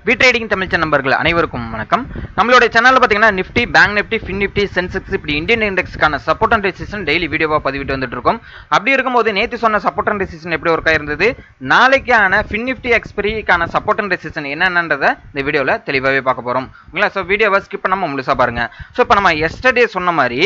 Trading Tamil நண்பர்கள் அனைவருக்கும் வணக்கம். நம்மளுடைய சேனல்ல பாத்தீங்கன்னா Nifty, Bank Nifty, Fin Nifty, Sensex இப்படி இந்தியன் இண்டெக்ஸ்க்கான சப்போர்ட் அண்ட் ரெசிஸ்டன்ஸ் டெய்லி வீடியோவா பதிவிட்டு வந்துட்டு இருக்கோம். அப்படி இருக்கும்போது நேத்து சொன்ன சப்போர்ட் அண்ட் ரெசிஸ்டன்ஸ் எப்படி ஒர்க் ஆயிருந்தது, நாளைக்கான ஃபின் நிஃப்டி எக்ஸ்பீரிக்கான சப்போர்ட் அண்ட் ரெசிஸ்டன்ஸ் என்னன்றதை இந்த வீடியோல தெளிவாகவே பார்க்க போறோம். ஓகேங்களா? ஸோ வீடியோவை ஸ்கிப் பண்ணாம முழுசா பாருங்க. ஸோ இப்போ நம்ம எஸ்டர்டே சொன்ன மாதிரி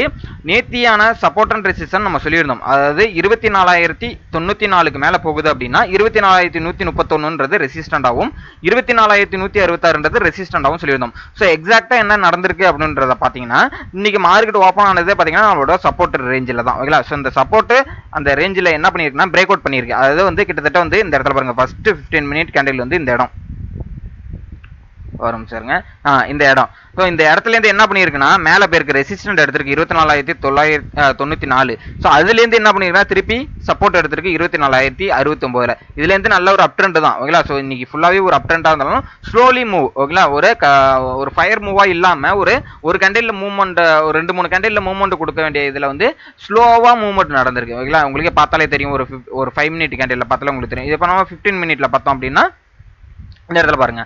நேத்தியான சப்போர்ட் அண்ட் ரெசிஸ்டன்ஸ் நம்ம சொல்லியிருந்தோம். அதாவது 24,094க்கு மேல போகுது அப்படின்னா 24,131ன்றது ரெசிஸ்டன்ட் ஆகும், 24,166ன்றது ரெசிஸ்டன்டாகவும் சொல்லியிருந்தோம். ஸோ எக்ஸாக்டா என்ன நடந்திருக்கு அப்படின்றத பார்த்தீங்கன்னா இன்னைக்கு மார்க்கெட் ஓப்பன் ஆனதே பார்த்தீங்கன்னா நம்மளோட சப்போர்ட் ரேஞ்சில் தான். ஓகேங்களா? ஸோ இந்த சப்போர்ட் அந்த ரேஞ்சில் என்ன பண்ணியிருக்குன்னா பிரேக் அவுட் பண்ணியிருக்கு. அதாவது வந்து கிட்டத்தட்ட வந்து இந்த இடத்துல பாருங்க, ஃபர்ஸ்ட் 15 மினிட் கேண்டில் வந்து இந்த இடம் வரும் சாருங்க. இந்த இடம். ஸோ இந்த இடத்துல இருந்து என்ன பண்ணியிருக்குன்னா மேலே பேருக்கு ரெசிஸ்டன்ட் எடுத்திருக்கு 24,994. ஸோ அதுலேருந்து என்ன பண்ணியிருக்குன்னா திருப்பி சப்போர்ட் எடுத்திருக்கு 24,069. இதுலேருந்து நல்ல ஒரு அப் ட்ரெண்ட் தான். ஓகேங்களா? ஸோ இன்னைக்கு ஃபுல்லாகவே ஒரு அப் ட்ரெண்டாக இருந்தாலும் ஸ்லோலி மூவ். ஓகேங்களா? ஒரு ஃபயர் மூவாக இல்லாமல் ஒரு கேண்டில் மூவ்மெண்ட், ஒரு 2-3 கேண்டில் மூவ்மெண்ட் கொடுக்க வேண்டிய இதில் வந்து ஸ்லோவாக மூவ்மெண்ட் நடந்திருக்கு. ஓகேங்களா? உங்களுக்கே பார்த்தாலே தெரியும். ஒரு 5 மினிட் கேண்டில் பார்த்தாலே உங்களுக்கு தெரியும். இப்போ நம்ம 15 மினிட்ல பார்த்தோம் அப்படின்னா இந்த இடத்துல பாருங்க,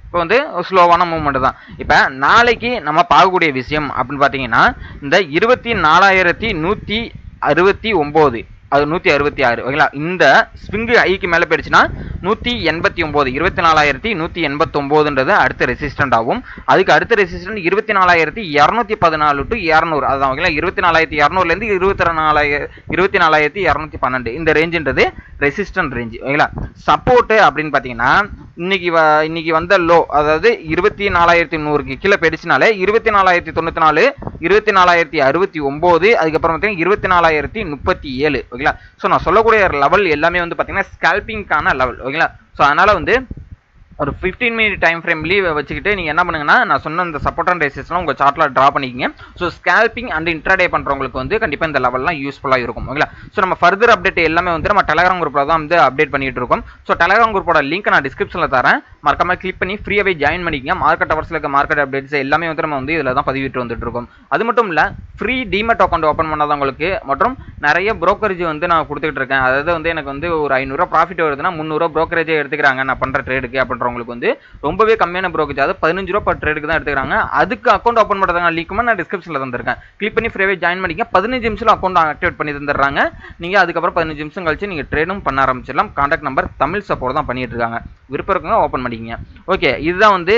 இப்போ வந்து ஸ்லோவான மூவ்மெண்ட் தான். இப்போ நாளைக்கு நம்ம பார்க்கக்கூடிய விஷயம் அப்படின்னு பார்த்தீங்கன்னா இந்த 24,169 அது 166. ஓகேங்களா? இந்த ஸ்விங்கு ஐக்கு மேலே போயிடுச்சுன்னா 189, 24,189ன்றது அடுத்த ரெசிஸ்டன்ட் ஆகும். அதுக்கு அடுத்த ரெசிஸ்டன்ட் 24,214 டு 200. அதுதான். ஓகேங்களா? 24,200லேருந்து 24,212 இந்த ரேஞ்சுன்றது ரெசிஸ்டன்ட் ரேஞ்சு. ஓகேங்களா? சப்போர்ட்டு அப்படின்னு பார்த்தீங்கன்னா இன்னைக்கு வந்த லோ, அதாவது 24,100க்கு கீழே போயிடுச்சுனாலே 24,094, 24,069, அதுக்கப்புறம் பார்த்தீங்கன்னா 24,037. ஓகேங்களா? ஸோ நான் சொல்லக்கூடிய லெவல் எல்லாமே வந்து பார்த்தீங்கன்னா ஸ்கேல்பிங்கான லெவல். ஓகேங்களா? ஸோ அதனால வந்து ஒரு 15 மினிட் டைம் ஃப்ரேம்லேயே வச்சுக்கிட்டு நீங்கள் என்ன பண்ணுங்கன்னா நான் சொன்ன இந்த சப்போர்ட் அண்ட் ரெசிஸ்டன்ஸ்லாம் உங்கள் சார்ட்டில் ட்ரா பண்ணிக்கிங்க. ஸோ ஸ்கேல்பிங் அண்ட் இன்ட்ராடே பண்ணுறவங்களுக்கு வந்து கண்டிப்பாக இந்த லெவல்லாம் யூஸ்ஃபுல்லாக இருக்கும். ஓகேங்களா? ஸோ நம்ம ஃபர்தர் அப்டேட் எல்லாமே வந்து நம்ம டெலகிராம் குரூப்பில் தான் வந்து அப்டேட் பண்ணிட்டு இருக்கோம். ஸோ டெலகிராம் குரூப்போட லிங்க் நான் டிஸ்கிரிப்ஷனில் தரேன், மறக்காம கிளிக் பண்ணி ஃப்ரீயாகவே ஜாயின் பண்ணிக்கங்க. மார்க்கெட் ஹவர்ஸில் இருக்க மார்க்கெட் அப்டேட்ஸ் எல்லாமே வந்து நம்ம வந்து இதில் தான் பதிவிட்டு வந்துட்டு இருக்கோம். அது மட்டும் இல்லை, ஃப்ரீ டிமெட் அக்கௌண்ட் ஓப்பன் பண்ணாதவங்களுக்கு மற்றும் நிறைய புரோக்கரேஜ் வந்து நான் கொடுத்துட்டு இருக்கேன். அதாவது வந்து எனக்கு வந்து ஒரு 500 ப்ராஃபிட் வருதுன்னா 300 புரோக்கரேஜே எடுத்துக்கிறாங்க நான் பண்ணுற ட்ரேடுக்கு அப்படின்றவங்களுக்கு வந்து ரொம்பவே கம்மியான புரோக்கரேஜ், அதாவது 15 ரூபா பர் ட்ரேடுக்கு தான் எடுத்துக்கிறாங்க. அதுக்கு அக்கௌண்ட் ஓப்பன் பண்ணுறதுங்க லிங்க் நான் டிஸ்கிரிப்ஷனில் தந்திருக்கேன். கிளிக் பண்ணி ஃப்ரீயாகவே ஜாயின் பண்ணிக்க. 15 நிமிஷம் அக்கௌண்ட் ஆக்டிவேட் பண்ணி தந்துடுறாங்க. நீங்கள் அதுக்கப்புறம் 15 நிமிஷம் கழிச்சு நீங்கள் ட்ரேடும் பண்ண ஆரம்பிச்சிடலாம். கான்டாக்ட் நம்பர் தமிழ் சப்போர்ட் தான் பண்ணிட்டு இருக்காங்க. விருப்பம் இருக்குங்க ஓப்பன் பண்ணிக்கிங்க. ஓகே, இதுதான் வந்து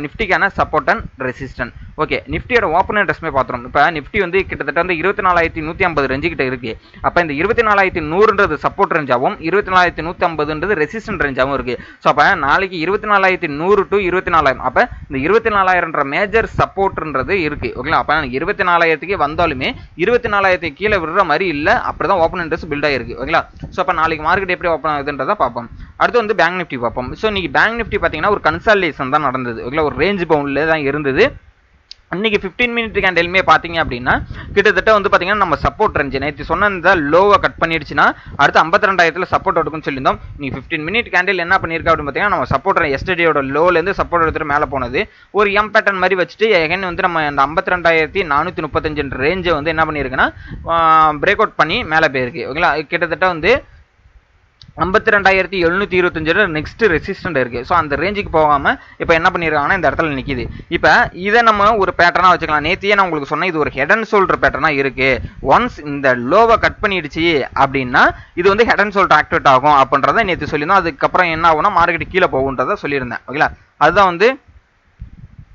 நிஃப்டிக்கான சப்போர்ட் அண்ட் ரெசிஸ்டன்ட். ஓகே, நிஃப்டியோட ஓப்பன் இன்ட்ரெஸ்ட்மே பார்த்துரும். இப்போ நிஃப்டி வந்து கிட்டத்தட்ட வந்து 24,150 ரேஞ்சு கிட்ட இருக்கு. அப்போ இந்த 24,100ன்றது சப்போர்ட் ரேஞ்சாகவும் 24,150ன்றது ரெசிஸ்டன்ட் ரேஞ்சாகவும் இருக்கு. ஸோ அப்போ நாளைக்கு 24,100 டு 24,000, அப்போ இந்த 24,000ன்ற மேஜர் சப்போர்ட்ன்றது இருக்கு. ஓகேங்களா? அப்போ 24,000க்கு வந்தாலுமே 24,000 கீழே விடுற மாதிரி இல்லை. அப்படிதான் ஓப்பன் இன்ட்ரெஸ்ட் பில்ட் ஆயிருக்கு. ஓகேங்களா? ஸோ அப்போ நாளைக்கு மார்க்கெட் எப்படி ஓப்பன் ஆகுதுன்றதை பார்ப்போம். அடுத்து வந்து பேங்க் நிஃப்டி பார்ப்போம். ஸோ இன்னைக்கு பேங்க் நிஃப்டி பார்த்தீங்கன்னா ஒரு கன்சாலிடேஷன் தான் நடந்தது. ஓகேங்களா? ஒரு ரேஞ்ச் பவுண்ட்ல தான் இருந்தது. இன்னைக்கு 15 மினிட் கேண்டிலுமே பார்த்தீங்க அப்படின்னா கிட்டத்தட்ட வந்து பார்த்தீங்கன்னா நம்ம சப்போர்ட் ரேஞ்ச் நேற்று சொன்ன இந்த லோவை கட் பண்ணிடுச்சுன்னா அடுத்து 52,000 சப்போர்ட் எடுக்குன்னு சொல்லியிருந்தோம். நீங்கள் 15 மினிட் கேண்டில் என்ன பண்ணியிருக்கா அப்படின்னு பார்த்தீங்கன்னா நம்ம சப்போர்ட் எஸ்டர்டேயோட லோலேருந்து சப்போர்ட் எடுத்துட்டு மேலே போனது ஒரு எம் பேட்டர்ன் மாதிரி வச்சுட்டு எகைன் வந்து நம்ம இந்த 52,435 ரேஞ்சை வந்து என்ன பண்ணியிருக்குன்னா பிரேக் அவுட் பண்ணி மேலே போயிருக்கு. ஓகேங்களா? கிட்டத்தட்ட வந்து 52,725 நெக்ஸ்ட் ரெசிஸ்டன்ட் இருக்கு. ஸோ அந்த ரேஞ்சுக்கு போகாமல் இப்போ என்ன பண்ணியிருக்காங்கன்னா இந்த இடத்துல நிற்கிது. இப்போ இதை நம்ம ஒரு பேட்டர்னாக வச்சுக்கலாம். நேத்தியே நான் உங்களுக்கு சொன்னேன் இது ஒரு ஹெட் அண்ட் ஷோல்டர் பேட்டர்னாக இருக்கு. ஒன்ஸ் இந்த லோவை கட் பண்ணிடுச்சு அப்படின்னா இது வந்து ஹெட் அண்ட் ஷோல்டர் ஆக்டிவேட் ஆகும் அப்படின்றத நேற்று சொல்லியிருந்தோம். அதுக்கப்புறம் என்ன ஆகும்னா மார்க்கெட் கீழே போகுன்றதை சொல்லியிருந்தேன். ஓகேங்களா? அதுதான் வந்து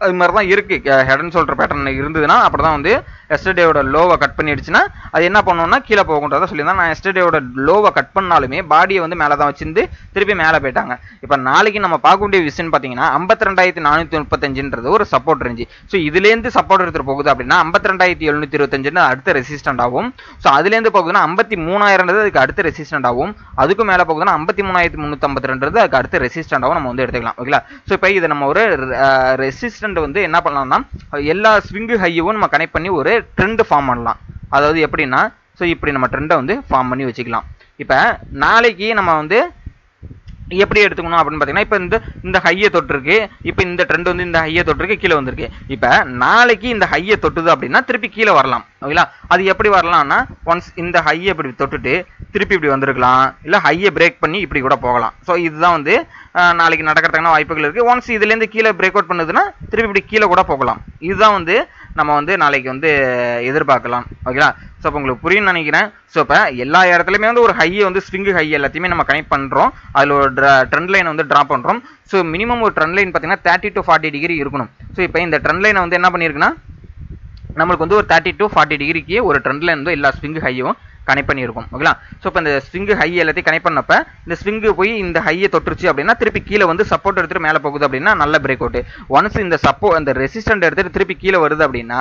அது மாதிரி தான் இருக்கு. ஹெட் அண்ட் ஷோல்டர் பேட்டர்ன் இருந்ததுன்னா அப்படி தான் வந்து எஸ்டர்டேயோட லோவை கட் பண்ணிடுச்சுன்னா அது என்ன பண்ணணும்னா கீழே போகுன்றதை சொல்லியிருந்தேன். நான் எஸ்டர்டேயோட லோவை கட் பண்ணாலுமே பாடியை வந்து மேலே தான் வச்சிருந்து திருப்பி மேலே போயிட்டாங்க. இப்போ நாளைக்கு நம்ம பார்க்கக்கூடிய விஷயம் பார்த்தீங்கன்னா 52,435ன்றது ஒரு சப்போர்ட் ரேஞ்சு. ஸோ இதுலேருந்து சப்போர்ட் எடுத்துகிட்டு போகுது அப்படின்னா 52,725 அடுத்த ரெசிஸ்டன்ட் ஆகும். ஸோ அதுலேருந்து போகுதுன்னா 53,000ன்றது அதுக்கு அடுத்த ரெசிஸ்டன்ட் ஆகும். அதுக்கும் மேலே போகுதுன்னா 53,352ன்றது அதுக்கு அடுத்த ரெசிஸ்டன்ட் ஆகும். நம்ம வந்து எடுத்துக்கலாம். ஓகேங்களா? ஸோ இப்போ இதை நம்ம ஒரு ரெசிஸ்டன்ட் வந்து என்ன பண்ணலாம்னா எல்லா ஸ்விங்கு ஹையும் நம்ம கனெக்ட் பண்ணி ஒரு ட்ரெண்ட் ஃபார்ம் பண்ணலாம். அதாவது எப்படின்னா ஸோ இப்படி நம்ம ட்ரெண்டை வந்து ஃபார்ம் பண்ணி வச்சுக்கலாம். இப்போ நாளைக்கு நம்ம வந்து எப்படி எடுத்துக்கணும் அப்படின்னு பார்த்தீங்கன்னா இப்போ இந்த ஹையை தொட்டிருக்கு, இப்போ இந்த ட்ரெண்ட் வந்து இந்த ஹையை தொட்டிருக்கு, கீழே வந்திருக்கு. இப்போ நாளைக்கு இந்த ஹையை தொட்டுது அப்படின்னா திருப்பி கீழே வரலாம். ஓகேங்களா? அது எப்படி வரலாம்னா ஒன்ஸ் இந்த ஹையை இப்படி தொட்டுட்டு திருப்பி இப்படி வந்திருக்கலாம், இல்லை ஹையை பிரேக் பண்ணி இப்படி கூட போகலாம். ஸோ இதுதான் வந்து நாளைக்கு நடக்கிறதுக்கான வாய்ப்புகள் இருக்குது. ஒன்ஸ் இதுலேருந்து கீழே பிரேக் அவுட் பண்ணுதுன்னா திருப்பி இப்படி கீழே கூட போகலாம். இதுதான் வந்து நம்ம வந்து நாளைக்கு வந்து எதிர்பார்க்கலாம். ஓகேங்களா? ஸோ இப்போ உங்களுக்கு புரியும்னு நினைக்கிறேன். ஸோ இப்போ எல்லா இடத்துலையுமே வந்து ஒரு ஹையை வந்து ஸ்விங்கு ஹை எல்லாத்தையுமே நம்ம கனெக்ட் பண்ணுறோம். அதில் ஒரு ட்ரெண்ட் லைனை வந்து ட்ரா பண்ணுறோம். ஸோ மினிமம் ஒரு ட்ரெண்ட் லைன் பார்த்தீங்கன்னா 30 to 40 டிகிரி இருக்கணும். ஸோ இப்போ இந்த ட்ரெண்ட் லைனை வந்து என்ன பண்ணியிருக்குன்னா நம்மளுக்கு வந்து ஒரு 30 to 40 டிகிரிக்கு ஒரு ட்ரெண்ட் லைன் வந்து எல்லா ஸ்விங்கு ஹையும் கனெக்ட் பண்ணியிருக்கும். ஓகேங்களா? ஸோ இப்போ இந்த ஸ்விங்கு ஹை எல்லாத்தையும் கனெக்ட் பண்ணப்ப இந்த ஸ்விங்கு போய் இந்த ஹையை தொட்டுருச்சு அப்படின்னா திருப்பி கீழே வந்து சப்போர்ட் எடுத்துட்டு மேலே போகுது அப்படின்னா நல்ல பிரேக் அவுட். ஒன்ஸ் இந்த இந்த ரெசிஸ்டன்ட் எடுத்துட்டு திருப்பி கீழே வருது அப்படின்னா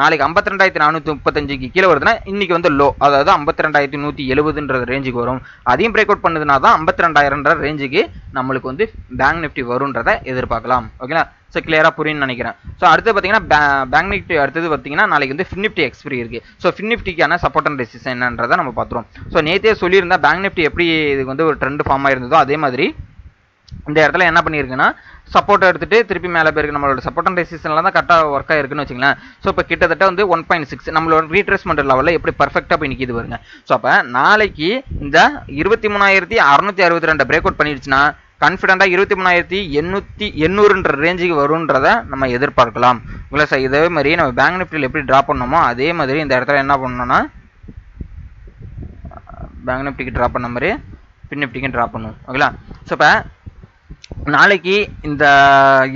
நாளைக்கு 52,435க்கு கீழே வருதுன்னா இன்னைக்கு வந்து லோ, அதாவது 52,170ன்ற ரேஞ்சுக்கு வரும். அதையும் பிரேக் அவுட் பண்ணுதுன்னா தான் 52,000ன்ற ரேஞ்சுக்கு நம்மளுக்கு வந்து பேங்க் நிஃப்டி வரும்ன்றதை எதிர்பார்க்கலாம். ஓகேங்களா? ஸோ கிளியராக புரியும்னு நினைக்கிறேன். ஸோ அடுத்து பார்த்தீங்கன்னா பேங்க் நிஃப்டி அடுத்தது பார்த்தீங்கன்னா நாளைக்கு வந்து ஃபின்னிஃப்டி எக்ஸ்பிரி இருக்குது. ஸோ ஃபின்னிஃப்டிக்கான சப்போர்ட் அண்ட் ரெசிஸ்டன்ஸ் என்னன்றதை நம்ம பார்த்துருவோம். ஸோ நேற்றே சொல்லியிருந்தா பேங்க் நிஃப்டி எப்படி இதுக்கு வந்து ஒரு ட்ரெண்ட் ஃபார்ம் ஆயிருந்ததோ அதே மாதிரி இந்த இடத்துல என்ன பண்ணியிருக்குன்னா சப்போர்ட் எடுத்துட்டு திருப்பி மேலே போயிருக்கு. நம்மளோட சப்போர்ட் அண்ட் ரெசிஸ்டன்ஸ்ல தான் கரெக்டாக ஒர்க் ஆயிருக்குன்னு வச்சுங்களேன். ஸோ இப்போ கிட்டத்தட்ட வந்து 1.6 நம்மளோட ரீட்ரேஸ்மெண்ட் லெவலில் எப்படி பர்ஃபெக்டாக போய் நிற்கிது பாருங்க. ஸோ அப்போ நாளைக்கு இந்த 23,662 பிரேக் அவுட் பண்ணிடுச்சுன்னா கான்ஃபிடென்ட்டா 23,800ன்ற ரேஞ்சுக்கு வரும்ன்றதை நம்ம எதிர்பார்க்கலாம். இல்லை சார் இதே மாதிரி நம்ம பேங்க் நிஃப்டியில் எப்படி ட்ரா பண்ணோமோ அதே மாதிரி இந்த இடத்துல என்ன பண்ணணும்னா பேங்க் நிஃப்டிக்கு ட்ரா பண்ண மாதிரி பின் நிஃப்டிக்கு ட்ரா பண்ணுவோம். ஓகேங்களா? ஸோ இப்போ நாளைக்கு இந்த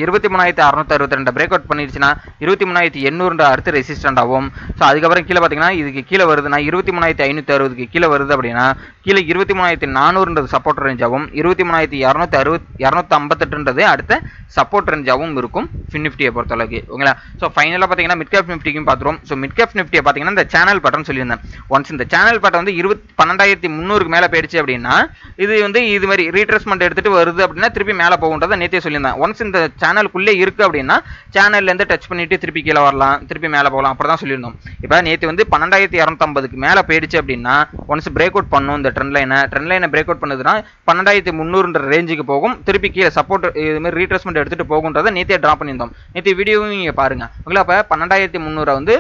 23,662 பிரேக் அவுட் பண்ணிடுச்சுன்னா 23,800 அடுத்து ரெசிஸ்டன்ட் ஆகும். ஸோ அதுக்கப்புறம் கீழே பார்த்தீங்கன்னா இதுக்கு கீழே வருதுன்னா 23,560க்கு கீழே வருது அப்படின்னா கீழே 23,400ன்றது சப்போர்ட் ரேஞ்ச் ஆகும். 23,258ன்றது அடுத்த சப்போர்ட் ரேஞ்சாகவும் இருக்கும் ஃபின் நிஃப்டியை பொறுத்தளவுக்கு. ஓகேங்களா? ஸோ ஃபைனலாக பார்த்தீங்கன்னா மிட் கேப் நிஃப்டிக்கும் பார்த்துருவோம். ஸோ மிட் கேப் நிஃப்டியை பார்த்தீங்கன்னா இந்த சேனல் பட்டன் சொல்லியிருந்தேன். ஒன்ஸ் இந்த சேனல் பட்டன் வந்து 12,300க்கு மேலே போயிடுச்சு அப்படின்னா இது வந்து இது மாதிரி ரீட்ரேஸ்மெண்ட் எடுத்துட்டு வருது அப்படின்னா திருப்பி மேலே போகுன்றதை நேற்றே சொல்லியிருந்தேன். ஒன்ஸ் இந்த சேனலுக்குள்ளே இருக்குது அப்படின்னா சேனல்லேருந்து டச் பண்ணிட்டு திருப்பி கீழே வரலாம், திருப்பி மேலே போகலாம், அப்படி தான் சொல்லியிருந்தோம். இப்போ நேற்று வந்து 12,250க்கு மேலே போயிடுச்சு அப்படின்னா ஒன்ஸ் பிரேக் அவுட் பண்ணும் இந்த ட்ரெண்ட் லைனை பிரேக் அவுட் பண்ணுதுன்னா 12,300ன்ற ரேஞ்சுக்கு போகும், திருப்பி கீழே சப்போர்ட் இதுமாதிரி ரீட்ரேஸ்மெண்ட் எடுத்துட்டு போகுன்றதை நேற்றே ட்ரா பண்ணியிருந்தோம். நேற்று வீடியோவும் நீங்கள் பாருங்க. ஓகேங்களா? அப்போ 12,300 வந்து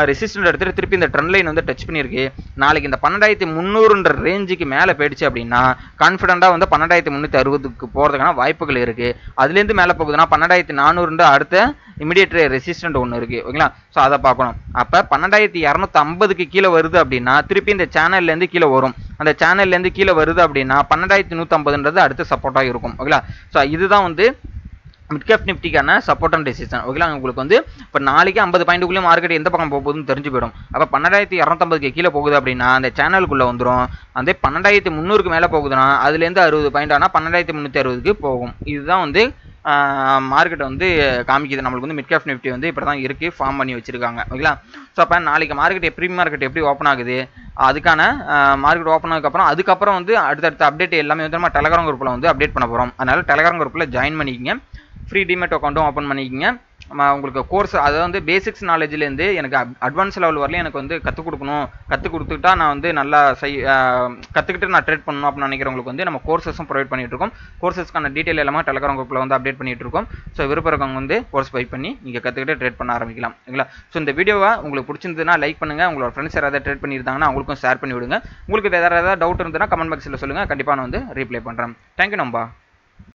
ரெசிஸ்டன்ட் எடுத்துட்டு திருப்பி இந்த ட்ரெண்ட் லைன் வந்து டச் பண்ணியிருக்கு. நாளைக்கு இந்த 12,300ன்ற ரேஞ்சுக்கு மேலே போயிடுச்சு அப்படின்னா கான்ஃபிடென்ட்டாக வந்து 12,360க்கு போகிறதுக்கான வாய்ப்புகள் இருக்குது. அதுலேருந்து மேலே போகுதுன்னா 12,400 அடுத்த இமிடியேட் ரெசிஸ்டன்ட் ஒன்று இருக்குது. ஓகேங்களா? ஸோ அதை பார்க்கணும். அப்போ 12,250க்கு கீழே வருது அப்படின்னா திருப்பி இந்த சேனல்லேருந்து கீழே வரும். அந்த சேனல்லேருந்து கீழே வருது அப்படின்னா 12,150ன்றது அடுத்த சப்போர்ட்டாக இருக்கும். ஓகேங்களா? ஸோ இதுதான் வந்து மிட் கேப் நிஃப்டிக்கான சப்போர்ட் அண்ட் ரெசிஸ்டன்ஸ். ஓகேங்களா? உங்களுக்கு வந்து இப்போ நாளைக்கு 50 பாயிண்ட்டுக்குள்ளே மார்க்கெட் எந்த பக்கம் போகுதுன்னு தெரிஞ்சு போயிடும். அப்போ 12,250க்கு கீழே போகுது அப்படின்னா அந்த சேனலுக்குள்ளே வந்துடும். அதே 12,300க்கு மேலே போகுதுன்னா அதுலேருந்து 60 பாயிண்ட் ஆனால் 12,360க்கு போகும். இதுதான் வந்து மார்க்கெட் வந்து காமிக்குது. நம்மளுக்கு வந்து மிட் கேப் நிஃப்டி வந்து இப்படி தான் இருக்குது, ஃபார்ம் பண்ணி வச்சிருக்காங்க. ஓகேங்களா? ஸோ அப்போ நாளைக்கு மார்க்கெட் எப்படி ஓப்பன் ஆகுது, அதுக்கான மார்க்கெட் ஓப்பன் அதுக்கப்புறம் வந்து அடுத்தடுத்த அப்டேட் எல்லாமே வந்து நம்ம டெலகிராம் குரூப்பில் வந்து அப்டேட் பண்ண போகிறோம். அதனால் டெலகிராம் குரூப்பில் ஜாயின் பண்ணிக்கிங்க. ஃப்ரீ டிமெட் அக்கௌண்ட்டும் ஓப்பன் பண்ணிக்கிங்க. உங்களுக்கு கோர்ஸ் அதாவது வந்து பேசிக்ஸ் நாலேஜ்லேருந்து எனக்கு அட்வான்ஸ் லெவல் வரலையும் எனக்கு வந்து கற்றுக் கொடுத்துக்கிட்டா நான் வந்து நல்லா கற்றுக்கிட்டு நான் ட்ரேட் பண்ணணும் அப்படின்னு நினைக்கிறவங்களுக்கு வந்து நம்ம கோர்சஸும் ப்ரொவைட் பண்ணிட்டு இருக்கோம். கோர்சஸ்க்கான டீட்டெயில் எல்லாமே டெலகிராம் குரூப்பில் வந்து அப்டேட் பண்ணிட்டு இருக்கோம். ஸோ விருப்பம் இருக்கவங்க வந்து கோர்ஸ் பை பண்ணி நீங்கள் கற்றுக்கிட்டு ட்ரேட் பண்ண ஆரம்பிக்கலாம். ஓகேங்களா? ஸோ இந்த வீடியோவை உங்களுக்கு பிடிச்சிருந்ததுன்னா லைக் பண்ணுங்கள். உங்களோட ஃப்ரெண்ட்ஸ் யாராவது ட்ரேட் பண்ணியிருந்தாங்கன்னா அவங்களுக்கும் ஷேர் பண்ணி விடுங்க. உங்களுக்கு வேறு ஏதாவது டவுட் இருந்ததுன்னா கமெண்ட் பாக்ஸில் சொல்லுங்கள். கண்டிப்பாக நான் வந்து ரீப்ளை பண்ணுறேன். தேங்க்யூ நம்பா.